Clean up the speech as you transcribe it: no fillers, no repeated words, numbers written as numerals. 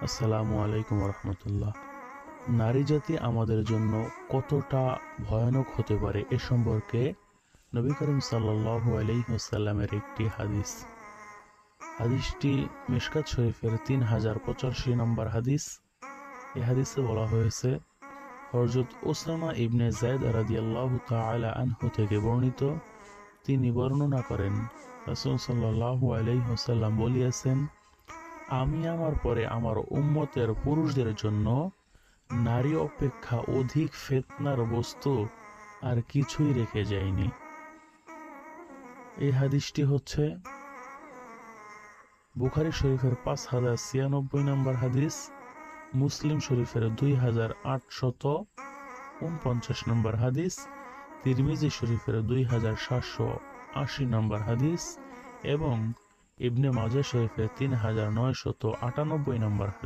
আসসালামু আলাইকুম রহমতুল্লাহ। নারী জাতি আমাদের জন্য কতটা ভয়ানক হতে পারে এ সম্পর্কে নবী করিম সাল্লাল্লাহু আলাইহি ওয়াসাল্লামের একটি হাদিসটি মিশকাত শরীফের 3085 নম্বর হাদিস। এই হাদিসে বলা হয়েছে, হযরত উসামা ইবনে যায়েদ রাদিয়াল্লাহু তাআলা আনহু থেকে বর্ণিত, তিনি বর্ণনা করেন, রাসূল সাল্লাল্লাহু আলাইহি ওয়াসাল্লাম বলিয়াছেন, আমি আমার পরে আমার উম্মতের পুরুষদের জন্য নারী অপেক্ষা অধিক ফিতনার বস্তু আর কিছুই রেখে যায়নি। এই হাদিসটি হচ্ছে বুখারী শরীফের 5096 নম্বর হাদিস, মুসলিম শরীফের 2849 নম্বর হাদিস, তিরমিজি শরীফের 2780 নম্বর হাদিস এবং ইবনে মাজাহ শরীফের 3998 নম্বর হাদিস।